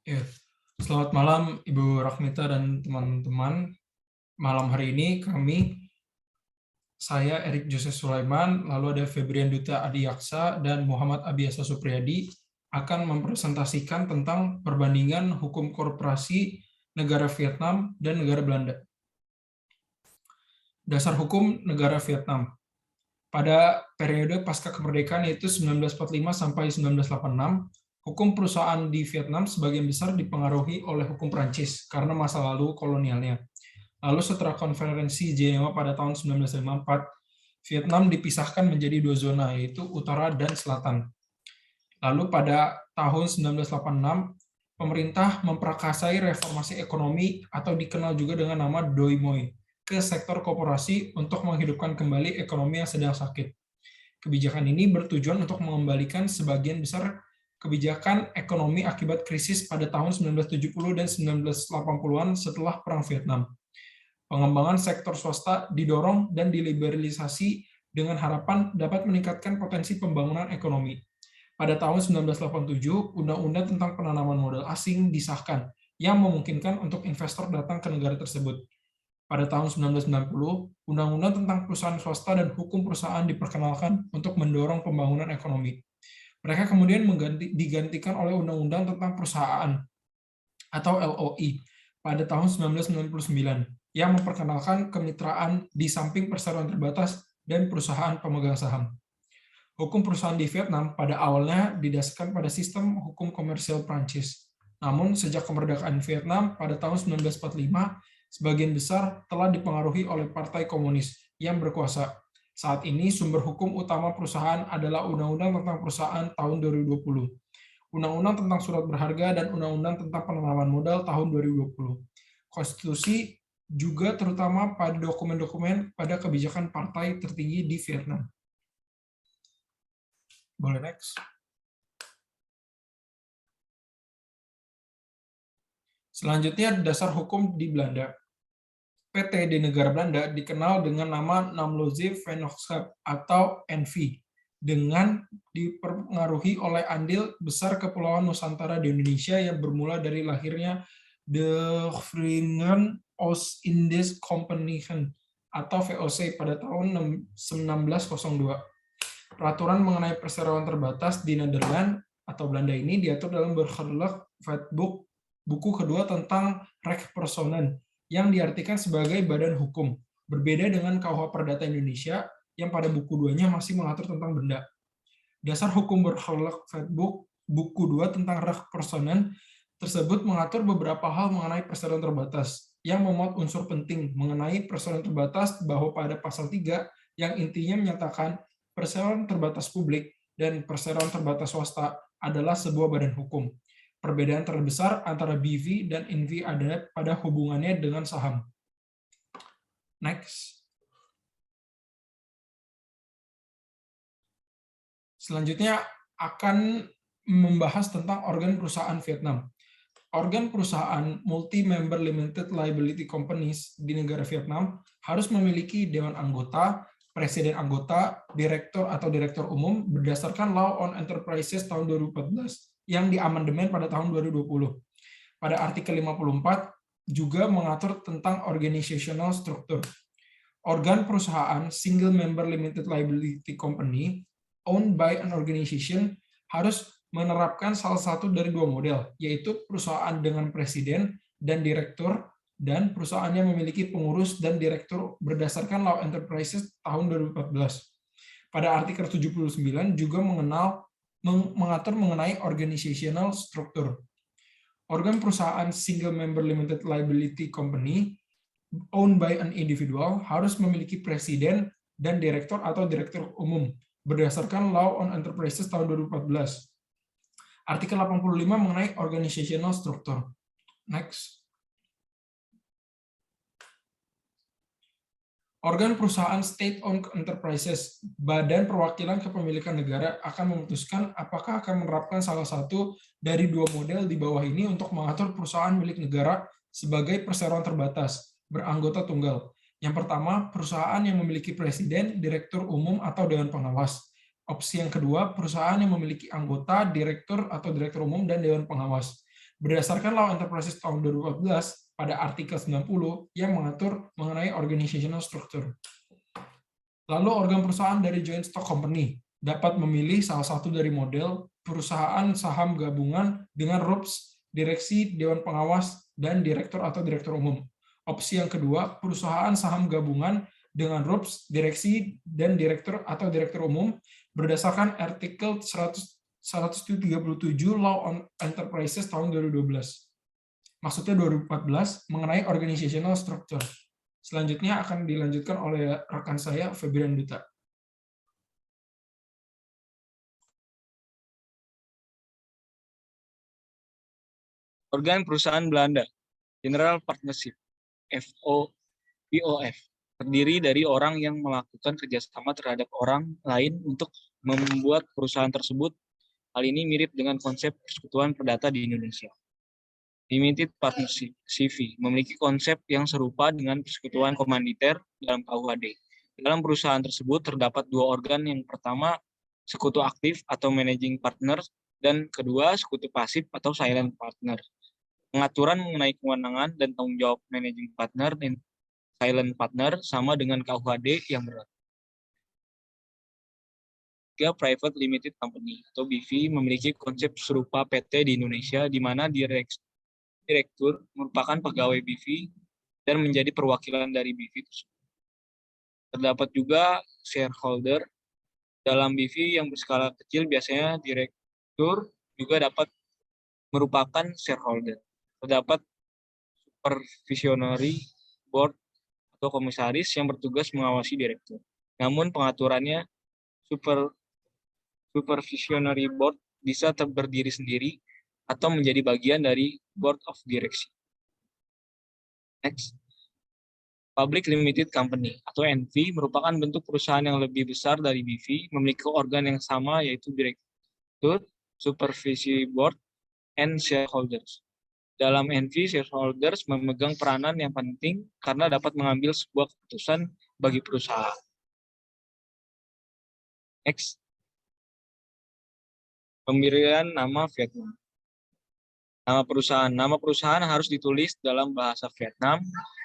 Ya, selamat malam Ibu Rakhmita dan teman-teman. Malam hari ini saya Erik Joseph Sulaiman, lalu ada Febrian Duta Adiyaksa dan Muhammad Abiasa Supriyadi akan mempresentasikan tentang perbandingan hukum korporasi negara Vietnam dan negara Belanda. Dasar hukum negara Vietnam. Pada periode pasca kemerdekaan yaitu 1945 sampai 1986, hukum perusahaan di Vietnam sebagian besar dipengaruhi oleh hukum Prancis karena masa lalu kolonialnya. Lalu setelah konferensi Jenewa pada tahun 1954, Vietnam dipisahkan menjadi dua zona, yaitu utara dan selatan. Lalu pada tahun 1986, pemerintah memprakarsai reformasi ekonomi atau dikenal juga dengan nama Doi Moi ke sektor korporasi untuk menghidupkan kembali ekonomi yang sedang sakit. Kebijakan ini bertujuan untuk mengembalikan sebagian besar kebijakan ekonomi akibat krisis pada tahun 1970 dan 1980-an setelah Perang Vietnam. Pengembangan sektor swasta didorong dan diliberalisasi dengan harapan dapat meningkatkan potensi pembangunan ekonomi. Pada tahun 1987, Undang-Undang tentang Penanaman Modal Asing disahkan yang memungkinkan untuk investor datang ke negara tersebut. Pada tahun 1990, Undang-Undang tentang Perusahaan Swasta dan Hukum Perusahaan diperkenalkan untuk mendorong pembangunan ekonomi. Mereka kemudian digantikan oleh Undang-Undang tentang Perusahaan atau LOI pada tahun 1999 yang memperkenalkan kemitraan di samping perseroan terbatas dan perusahaan pemegang saham. Hukum perusahaan di Vietnam pada awalnya didasarkan pada sistem hukum komersial Prancis. Namun, sejak kemerdekaan Vietnam pada tahun 1945, sebagian besar telah dipengaruhi oleh Partai Komunis yang berkuasa. Saat ini, sumber hukum utama perusahaan adalah Undang-Undang tentang Perusahaan tahun 2020, Undang-Undang tentang Surat Berharga, dan Undang-Undang tentang Penanaman Modal tahun 2020. Konstitusi juga terutama pada dokumen-dokumen pada kebijakan partai tertinggi di Vietnam. Boleh next. Selanjutnya, dasar hukum di Belanda. PT di negara Belanda dikenal dengan nama Namloze Vennootschap atau NV, dengan dipengaruhi oleh andil besar Kepulauan Nusantara di Indonesia yang bermula dari lahirnya De Verenigde Oost-Indisch Compagnie atau VOC pada tahun 1902. Peraturan mengenai perseroan terbatas di Nederland atau Belanda ini diatur dalam Burgerlijk Wetboek, buku kedua tentang Rechtspersonen, yang diartikan sebagai badan hukum, berbeda dengan KUH Perdata Indonesia yang pada buku 2-nya masih mengatur tentang benda. Dasar hukum Burgerlijk Wetboek, buku 2 tentang Rechtspersonen tersebut mengatur beberapa hal mengenai perseroan terbatas, yang memuat unsur penting mengenai perseroan terbatas bahwa pada pasal 3 yang intinya menyatakan perseroan terbatas publik dan perseroan terbatas swasta adalah sebuah badan hukum. Perbedaan terbesar antara BV dan NV ada pada hubungannya dengan saham. Next. Selanjutnya akan membahas tentang organ perusahaan Vietnam. Organ perusahaan multi-member limited liability companies di negara Vietnam harus memiliki dewan anggota, presiden anggota, direktur atau direktur umum berdasarkan Law on Enterprises tahun 2014 yang diamandemen pada tahun 2020. Pada artikel 54 juga mengatur tentang organizational structure. Organ perusahaan single member limited liability company owned by an organization harus menerapkan salah satu dari dua model, yaitu perusahaan dengan presiden dan direktur, dan perusahaan yang memiliki pengurus dan direktur berdasarkan Law Enterprises tahun 2014. Pada artikel 79 juga mengatur mengenai organizational structure. Organ perusahaan single member limited liability company owned by an individual harus memiliki presiden dan direktur atau direktur umum berdasarkan Law on Enterprises tahun 2014. Artikel 85 mengenai organizational structure. Next. Organ perusahaan state-owned enterprises, badan perwakilan kepemilikan negara, akan memutuskan apakah akan menerapkan salah satu dari dua model di bawah ini untuk mengatur perusahaan milik negara sebagai perseroan terbatas, beranggota tunggal. Yang pertama, perusahaan yang memiliki presiden, direktur umum, atau dewan pengawas. Opsi yang kedua, perusahaan yang memiliki anggota, direktur atau direktur umum, dan dewan pengawas. berdasarkan Law Enterprises tahun 2014 pada artikel 90 yang mengatur mengenai organizational structure. Lalu organ perusahaan dari joint stock company dapat memilih salah satu dari model perusahaan saham gabungan dengan RUPS, direksi, dewan pengawas, dan direktur atau direktur umum. Opsi yang kedua, perusahaan saham gabungan dengan RUPS, direksi, dan direktur atau direktur umum berdasarkan artikel 137 Law on Enterprises tahun 2012. Maksudnya 2014 mengenai organizational structure. Selanjutnya akan dilanjutkan oleh rekan saya, Febrian Duta. Organ perusahaan Belanda, General Partnership, POF, terdiri dari orang yang melakukan kerjasama terhadap orang lain untuk membuat perusahaan tersebut. Hal ini mirip dengan konsep persekutuan perdata di Indonesia. Limited Partnership, CV, memiliki konsep yang serupa dengan persekutuan komanditer dalam KUHD. Dalam perusahaan tersebut terdapat dua organ, yang pertama sekutu aktif atau managing partner, dan kedua sekutu pasif atau silent partner. Pengaturan mengenai kewenangan dan tanggung jawab managing partner dan silent partner sama dengan KUHD yang berat. Private Limited Company atau BV memiliki konsep serupa PT di Indonesia, di mana direktur merupakan pegawai BV dan menjadi perwakilan dari BV tersebut. Terdapat juga shareholder. Dalam BV yang berskala kecil, biasanya direktur juga dapat merupakan shareholder. Terdapat supervisory board atau komisaris yang bertugas mengawasi direktur. Namun pengaturannya supervisory board bisa berdiri sendiri atau menjadi bagian dari board of direction. Next. Public Limited Company atau NV merupakan bentuk perusahaan yang lebih besar dari BV, memiliki organ yang sama yaitu direktur, supervisory board, and shareholders. Dalam NV, shareholders memegang peranan yang penting karena dapat mengambil sebuah keputusan bagi perusahaan. Next. Pemberian nama Vietnam. Nama perusahaan harus ditulis dalam bahasa Vietnam,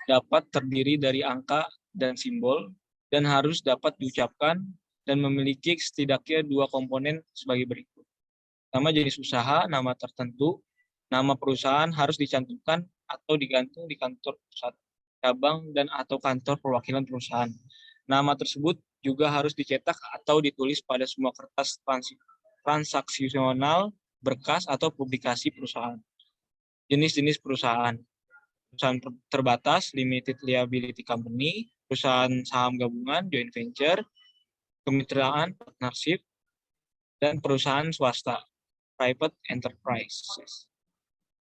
dapat terdiri dari angka dan simbol, dan harus dapat diucapkan dan memiliki setidaknya dua komponen sebagai berikut. Nama jenis usaha, nama tertentu, nama perusahaan harus dicantumkan atau digantung di kantor pusat, cabang, dan atau kantor perwakilan perusahaan. Nama tersebut juga harus dicetak atau ditulis pada semua kertas transaksional, berkas, atau publikasi perusahaan. Jenis-jenis perusahaan terbatas, limited liability company, perusahaan saham gabungan, joint venture, kemitraan, partnership, dan perusahaan swasta, private enterprises.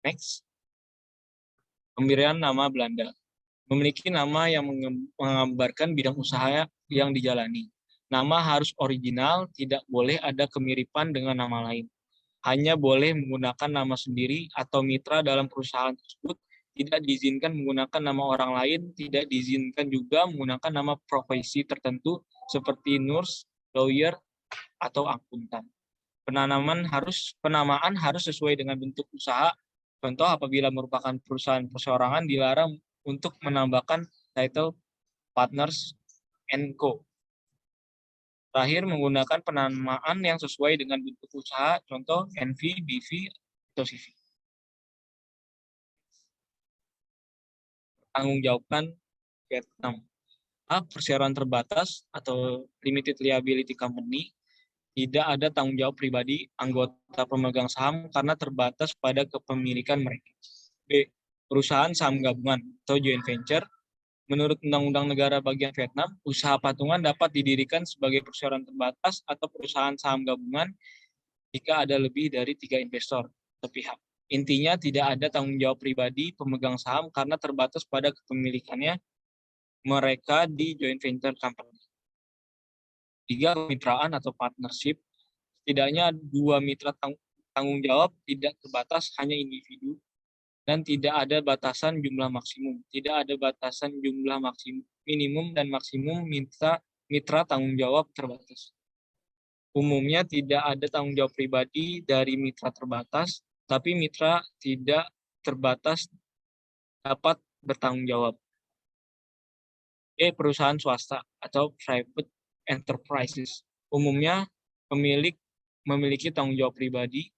Next. Pemberian nama Belanda. Memiliki nama yang menggambarkan bidang usaha yang dijalani. Nama harus original, tidak boleh ada kemiripan dengan nama lain. Hanya boleh menggunakan nama sendiri atau mitra dalam perusahaan tersebut, tidak diizinkan menggunakan nama orang lain, tidak diizinkan juga menggunakan nama profesi tertentu seperti nurse, lawyer, atau akuntan. Penamaan harus sesuai dengan bentuk usaha. Contoh, apabila merupakan perusahaan perseorangan dilarang untuk menambahkan title partners and co. Terakhir, menggunakan penamaan yang sesuai dengan bentuk usaha, contoh NV, BV, atau CV. Tanggung jawabkan Vietnam. Perseroan terbatas atau limited liability company, tidak ada tanggung jawab pribadi anggota pemegang saham karena terbatas pada kepemilikan mereka. B. Perusahaan saham gabungan atau joint venture. Menurut Undang-Undang Negara Bagian Vietnam, usaha patungan dapat didirikan sebagai perseroan terbatas atau perusahaan saham gabungan jika ada lebih dari 3 investor atau pihak. Intinya tidak ada tanggung jawab pribadi pemegang saham karena terbatas pada kepemilikannya mereka di joint venture company. 3. Kemitraan atau partnership. Setidaknya 2 mitra tanggung jawab, tidak terbatas, hanya individu. Dan tidak ada batasan jumlah maksimum. Tidak ada batasan jumlah minimum dan maksimum mitra tanggung jawab terbatas. Umumnya tidak ada tanggung jawab pribadi dari mitra terbatas, tapi mitra tidak terbatas dapat bertanggung jawab. Perusahaan swasta atau private enterprises umumnya memiliki tanggung jawab pribadi,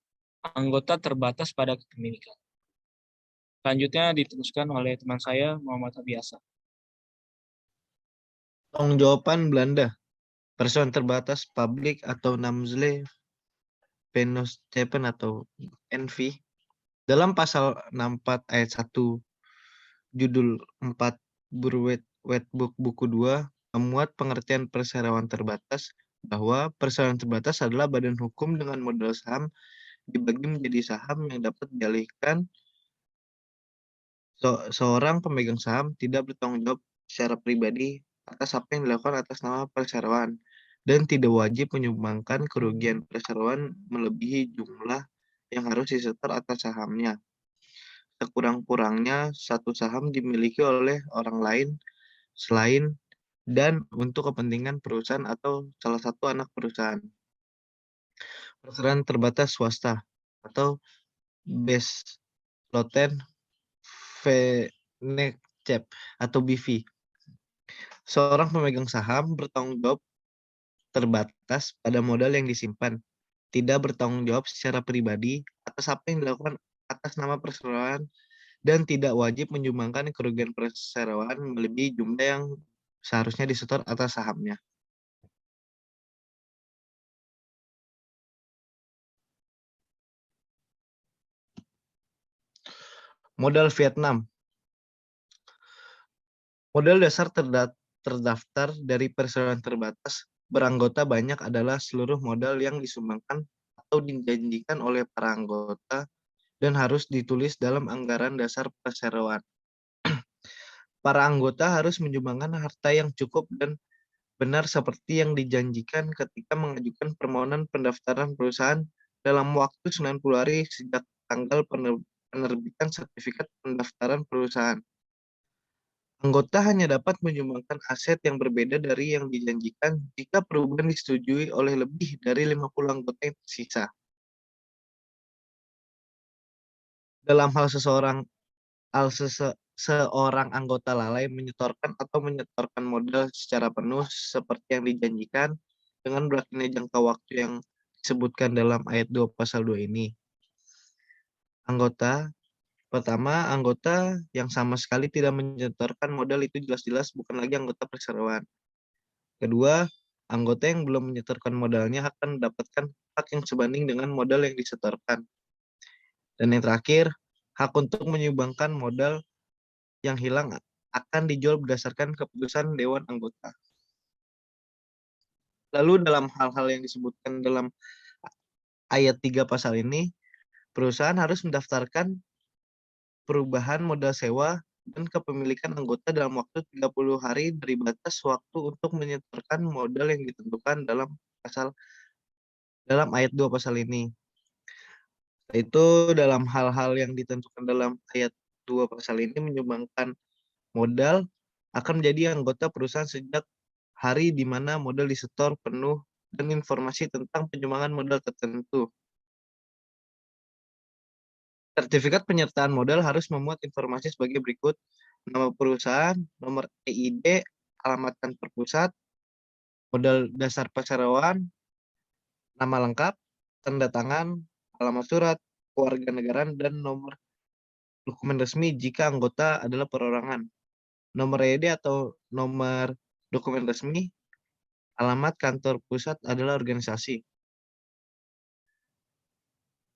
anggota terbatas pada kepemilikan. Selanjutnya diteruskan oleh teman saya, Muhammad Abiasa. Tanggung jawaban Belanda, perusahaan terbatas publik atau Namsle Vennootschap atau NV. Dalam pasal 64 ayat 1 judul 4 Wetboek buku 2 memuat pengertian perseroan terbatas bahwa perseroan terbatas adalah badan hukum dengan modal saham dibagi menjadi saham yang dapat dialihkan. Seorang pemegang saham tidak bertanggung jawab secara pribadi atas apa yang dilakukan atas nama perseroan dan tidak wajib menyumbangkan kerugian perseroan melebihi jumlah yang harus disetor atas sahamnya. Sekurang-kurangnya satu saham dimiliki oleh orang lain selain dan untuk kepentingan perusahaan atau salah satu anak perusahaan. Perseroan terbatas swasta atau Besloten Vennootschap atau BV. Seorang pemegang saham bertanggung jawab terbatas pada modal yang disimpan, tidak bertanggung jawab secara pribadi atas apa yang dilakukan atas nama perseroan, dan tidak wajib menyumbangkan kerugian perseroan melebihi jumlah yang seharusnya disetor atas sahamnya. Modal Vietnam. Modal dasar terdaftar dari perseroan terbatas beranggota banyak adalah seluruh modal yang disumbangkan atau dijanjikan oleh para anggota dan harus ditulis dalam anggaran dasar perseroan. Para anggota harus menyumbangkan harta yang cukup dan benar seperti yang dijanjikan ketika mengajukan permohonan pendaftaran perusahaan dalam waktu 90 hari sejak tanggal penerbitan sertifikat pendaftaran perusahaan. Anggota hanya dapat menyumbangkan aset yang berbeda dari yang dijanjikan jika perubahan disetujui oleh lebih dari 50 anggota yang tersisa. Dalam hal seorang anggota lalai menyetorkan atau menyetorkan modal secara penuh seperti yang dijanjikan dengan berakhirnya jangka waktu yang disebutkan dalam ayat 2 pasal 2 ini. Pertama, anggota yang sama sekali tidak menyetorkan modal itu jelas-jelas bukan lagi anggota perseroan. Kedua, anggota yang belum menyetorkan modalnya akan mendapatkan hak yang sebanding dengan modal yang disetorkan. Dan yang terakhir, hak untuk menyumbangkan modal yang hilang akan dijual berdasarkan keputusan Dewan Anggota. Lalu dalam hal-hal yang disebutkan dalam ayat 3 pasal ini, perusahaan harus mendaftarkan perubahan modal sewa dan kepemilikan anggota dalam waktu 30 hari dari batas waktu untuk menyetorkan modal yang ditentukan dalam ayat 2 pasal ini. Itu dalam hal-hal yang ditentukan dalam ayat 2 pasal ini menyumbangkan modal akan menjadi anggota perusahaan sejak hari di mana modal disetor penuh dan informasi tentang penyumbangan modal tertentu. Sertifikat penyertaan modal harus memuat informasi sebagai berikut: nama perusahaan, nomor EID, alamat kantor pusat, modal dasar perseroan, nama lengkap, tanda tangan, alamat surat, kewarganegaraan, dan nomor dokumen resmi jika anggota adalah perorangan. Nomor EID atau nomor dokumen resmi, alamat kantor pusat adalah organisasi.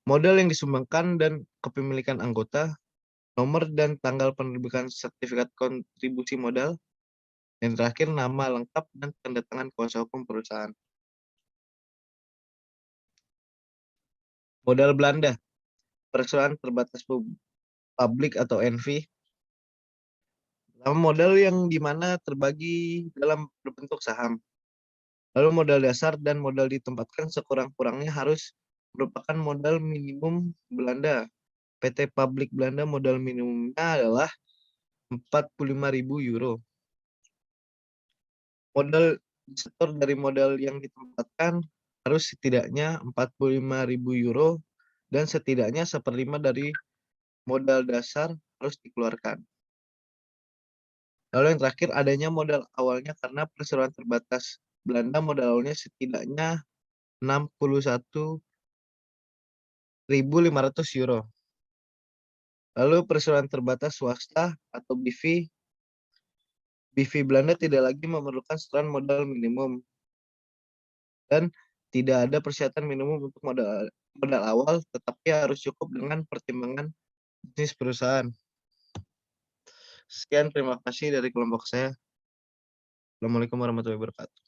Modal yang disumbangkan dan kepemilikan anggota, nomor dan tanggal penerbitan sertifikat kontribusi modal, dan terakhir nama lengkap dan tanda tangan kuasa hukum perusahaan. Modal Belanda, perseroan terbatas publik atau NV. Nama modal yang dimana terbagi dalam berbentuk saham. Lalu modal dasar dan modal ditempatkan sekurang-kurangnya harus merupakan modal minimum Belanda. PT Publik Belanda modal minimumnya adalah 45.000 euro. Modal disetor dari modal yang ditempatkan harus setidaknya 45.000 euro dan setidaknya 1/5 dari modal dasar harus dikeluarkan. Lalu yang terakhir, adanya modal awalnya karena perseroan terbatas. Belanda modal awalnya setidaknya 61.500 euro. Lalu perseroan terbatas swasta atau BV Belanda tidak lagi memerlukan setoran modal minimum dan tidak ada persyaratan minimum untuk modal awal, tetapi harus cukup dengan pertimbangan bisnis perusahaan. Sekian, terima kasih dari kelompok saya. Assalamualaikum warahmatullahi wabarakatuh.